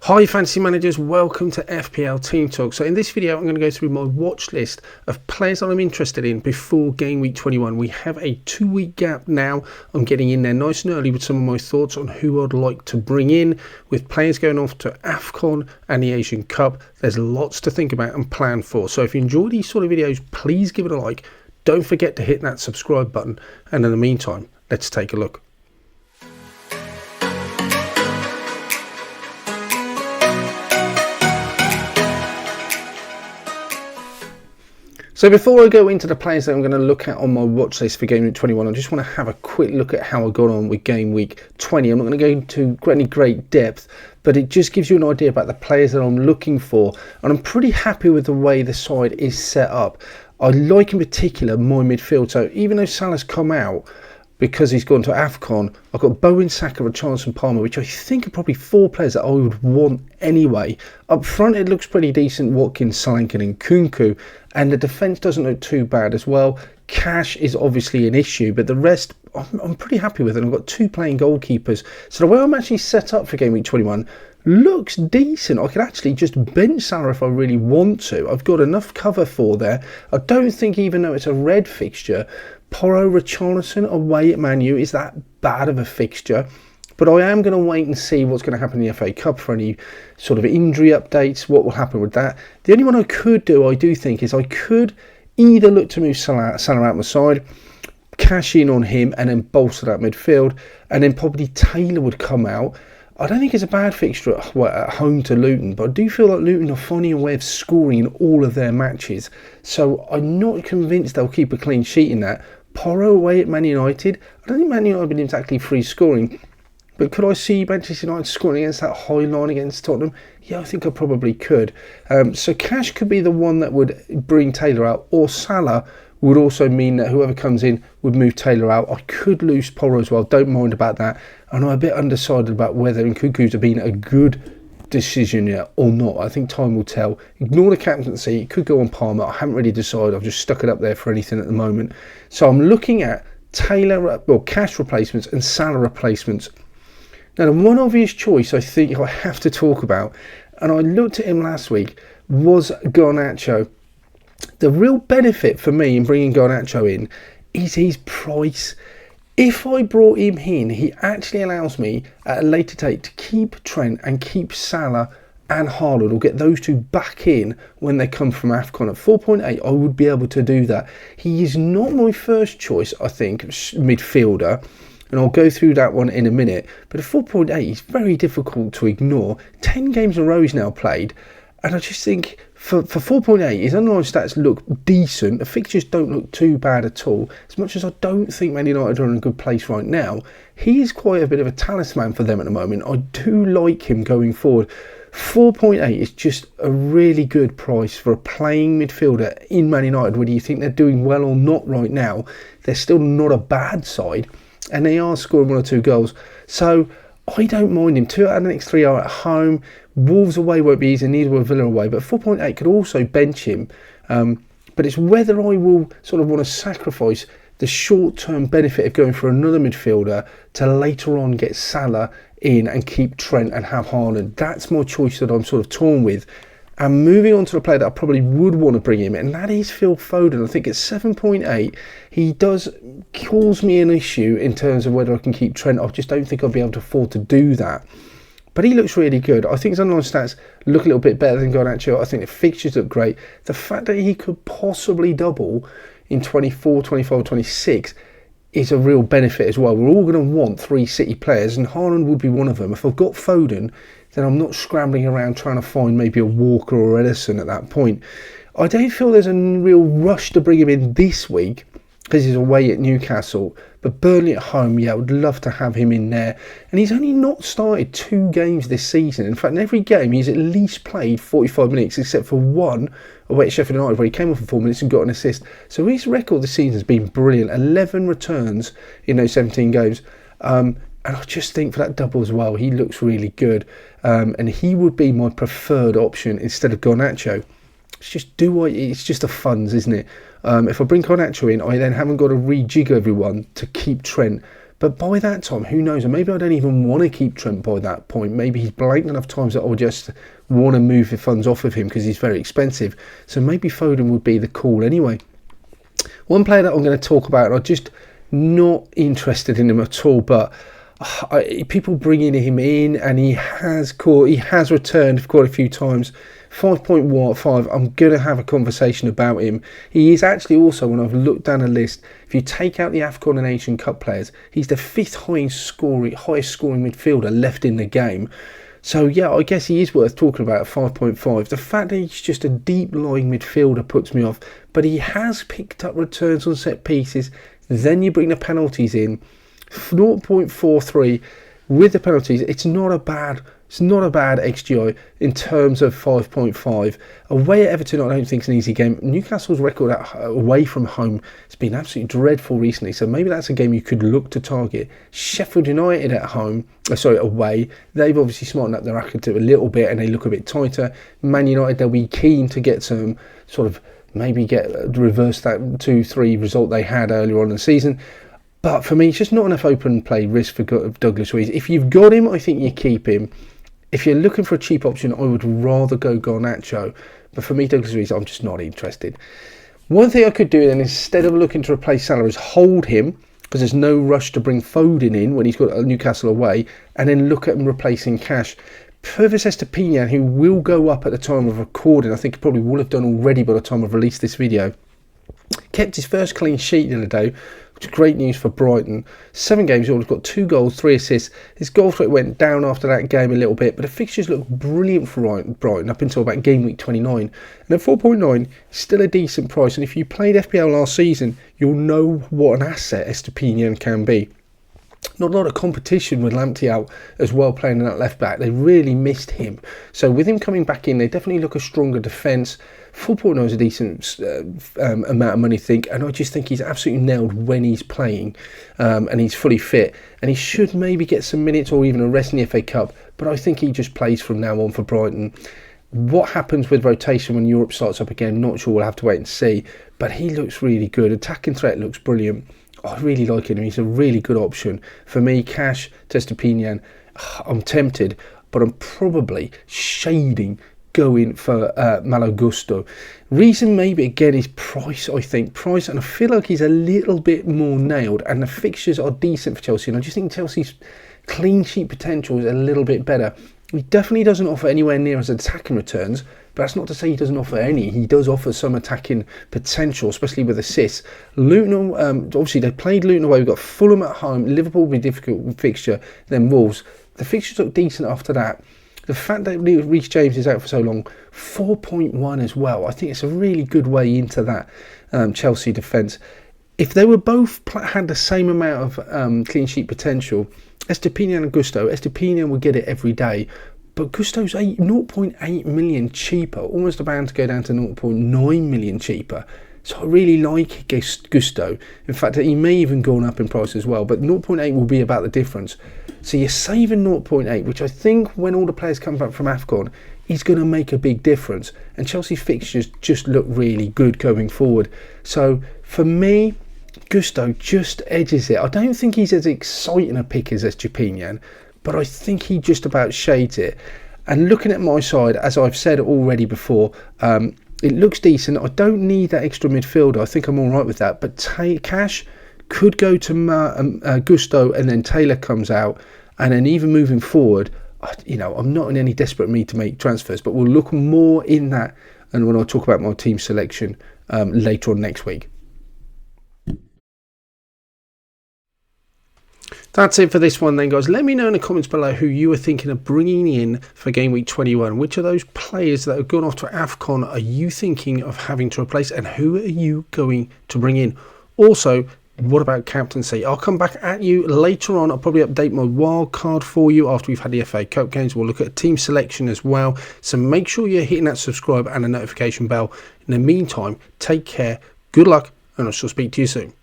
Hi fantasy managers, welcome to FPL Team Talk. So in this video I'm going to go through my watch list of players that I'm interested in before game week 21. We have a 2-week gap now. I'm getting in there nice and early with some of my thoughts on who I'd like to bring in. With players going off to AFCON and the Asian Cup, there's lots to think about and plan for. So if you enjoy these sort of videos, please give it a like. Don't forget to hit that subscribe button. And in the meantime, let's take a look. So before I go into the players that I'm going to look at on my watch list for game week 21, I just want to have a quick look at how I got on with game week 20. I'm not going to go into any great depth, but it just gives you an idea about the players that I'm looking for. And I'm pretty happy with the way the side is set up. I like in particular my midfield. So even though Salah's come out, because he's gone to AFCON, I've got Bowen, Saka, Richarlison, Palmer, which I think are probably 4 players that I would want anyway. Up front, it looks pretty decent. Watkins, Solanke and Nkunku. And the defence doesn't look too bad as well. Cash is obviously an issue, but the rest I'm pretty happy with. And I've got 2 playing goalkeepers. So the way I'm actually set up for game week 21 looks decent. I could actually just bench Salah if I really want to. I've got enough cover for there. I don't think, even though it's a red fixture, Porro, Richarlison away at Man U is that bad of a fixture. But I am going to wait and see what's going to happen in the FA Cup for any sort of injury updates, what will happen with that. The only one I could do, I do think, is I could either look to move Salah out my side, cash in on him and then bolster that midfield, and then probably Taylor would come out. I don't think it's a bad fixture at home to Luton, but I do feel like Luton are finding a way of scoring in all of their matches. So I'm not convinced they'll keep a clean sheet in that. Porro away at Man United. I don't think Man United have been exactly free scoring, but could I see Manchester United scoring against that high line against Tottenham? Yeah, I think I probably could. So Cash could be the one that would bring Taylor out, or Salah would also mean that whoever comes in would move Taylor out. I could lose Porro as well, don't mind about that. And I'm a bit undecided about whether Nkunku's have been a good decision yet or not. I think time will tell. Ignore the captaincy, it could go on Palmer. I haven't really decided, I've just stuck it up there for anything at the moment. So I'm looking at Taylor, well, Cash replacements and Salah replacements. Now the one obvious choice I think I have to talk about, and I looked at him last week, was Garnacho. The real benefit for me in bringing Garnacho in is his price. If I brought him in, he actually allows me at a later date to keep Trent and keep Salah and Haaland, or get those 2 back in when they come from AFCON. At 4.8, I would be able to do that. He is not my first choice, I think, midfielder, and I'll go through that one in a minute. But at 4.8, he's very difficult to ignore. 10 games in a row he's now played, and I just think for 4.8, his underlying stats look decent. The fixtures don't look too bad at all. As much as I don't think Man United are in a good place right now, he is quite a bit of a talisman for them at the moment. I do like him going forward. 4.8 is just a really good price for a playing midfielder in Man United. Whether you think they're doing well or not right now, they're still not a bad side, and they are scoring 1 or 2 goals. So I don't mind him. 2 out of the next 3 are at home. Wolves away won't be easy, neither will Villa away, but 4.8 could also bench him. But it's whether I will sort of want to sacrifice the short-term benefit of going for another midfielder to later on get Salah in and keep Trent and have Haaland. That's my choice that I'm sort of torn with. And moving on to the player that I probably would want to bring him in, and that is Phil Foden. I think at 7.8, he does cause me an issue in terms of whether I can keep Trent. I just don't think I'll be able to afford to do that. But he looks really good. I think his underlying stats look a little bit better than Garnacho. I think the fixtures look great. The fact that he could possibly double in 24, 25, 26 is a real benefit as well. We're all going to want 3 City players, and Haaland would be one of them. If I've got Foden, then I'm not scrambling around trying to find maybe a Walker or Ederson at that point. I don't feel there's a real rush to bring him in this week because he's away at Newcastle. But Burnley at home, yeah, I would love to have him in there. And he's only not started 2 games this season. In fact, in every game, he's at least played 45 minutes, except for one away at Sheffield United, where he came off for 4 minutes and got an assist. So his record this season has been brilliant. 11 returns in those 17 games. And I just think for that double as well, he looks really good. And he would be my preferred option instead of Garnacho. It's just the funds, isn't it? If I bring Garnacho in, I then haven't got to rejig everyone to keep Trent. But by that time, who knows? And maybe I don't even want to keep Trent by that point. Maybe he's blanked enough times that I'll just want to move the funds off of him because he's very expensive. So maybe Foden would be the call anyway. One player that I'm going to talk about, and I'm just not interested in him at all, but people bringing him in, and he has returned quite a few times. 5.15, I'm going to have a conversation about him. He is actually also, when I've looked down a list, if you take out the AFCON and Asian Cup players, he's the 5th highest scoring midfielder left in the game. So yeah, I guess he is worth talking about at 5.5. The fact that he's just a deep lying midfielder puts me off, but he has picked up returns on set pieces. Then you bring the penalties in, 0.43 with the penalties. It's not a bad XGI in terms of 5.5. Away at Everton, I don't think it's an easy game. Newcastle's record away from home has been absolutely dreadful recently, so maybe that's a game you could look to target. Sheffield United at away, they've obviously smartened up their record a little bit and they look a bit tighter. Man United, they'll be keen to get some sort of, maybe reverse that 2-3 result they had earlier on in the season. But for me, it's just not enough open play risk for Douglas Luiz. If you've got him, I think you keep him. If you're looking for a cheap option, I would rather go Garnacho. But for me, Douglas Luiz, I'm just not interested. One thing I could do then, instead of looking to replace Salah, is hold him, because there's no rush to bring Foden in when he's got Newcastle away, and then look at him replacing Cash. Purvis Estepinian, who will go up at the time of recording, I think he probably will have done already by the time I've released this video, kept his first clean sheet the other day, which is great news for Brighton. 7 games, he's got 2 goals, 3 assists. His goal threat went down after that game a little bit, but the fixtures look brilliant for Brighton up until about game week 29. And at 4.9, still a decent price. And if you played FPL last season, you'll know what an asset Estepinian can be. Not a lot of competition with Lamptey out as well playing in that left back. They really missed him. So with him coming back in, they definitely look a stronger defence. 4.9 is a decent amount of money, I think, and I just think he's absolutely nailed when he's playing, and he's fully fit, and he should maybe get some minutes or even a rest in the FA Cup, but I think he just plays from now on for Brighton. What happens with rotation when Europe starts up again, not sure, we'll have to wait and see, but he looks really good. Attacking threat looks brilliant. I really like him. He's a really good option. For me, Cash, Estepinian, I'm tempted, but I'm probably shading going for Malo Gusto. Reason maybe again is price, I think. Price, and I feel like he's a little bit more nailed, and the fixtures are decent for Chelsea, and I just think Chelsea's clean sheet potential is a little bit better. He definitely doesn't offer anywhere near as attacking returns, but that's not to say he doesn't offer any. He does offer some attacking potential, especially with assists. Luton, obviously they played Luton away. We've got Fulham at home. Liverpool will be a difficult fixture. Then Wolves. The fixtures look decent after that. The fact that Reece James is out for so long, 4.1 as well. I think it's a really good way into that Chelsea defence. If they were both had the same amount of clean sheet potential, Estepinian and Gusto, Estepinian would get it every day. But Gusto's 0.8 million cheaper, almost about to go down to 0.9 million cheaper. So I really like Gusto. In fact, he may even gone up in price as well, but 0.8 will be about the difference. So you're saving 0.8, which I think when all the players come back from AFCON, is going to make a big difference. And Chelsea's fixtures just look really good going forward. So for me, Gusto just edges it. I don't think he's as exciting a pick as Estepinian, but I think he just about shades it. And looking at my side, as I've said already before, it looks decent. I don't need that extra midfielder. I think I'm all right with that. But Cash could go to Gusto, and then Taylor comes out. And then even moving forward, I'm not in any desperate need to make transfers, but we'll look more in that, and when I talk about my team selection later on next week. That's it for this one then, guys. Let me know in the comments below who you are thinking of bringing in for game week 21. Which of those players that have gone off to AFCON are you thinking of having to replace, and who are you going to bring in? Also, what about captaincy? I'll come back at you later on. I'll probably update my wild card for you after we've had the FA Cup games. We'll look at team selection as well. So make sure you're hitting that subscribe and the notification bell. In the meantime, take care, good luck, and I shall speak to you soon.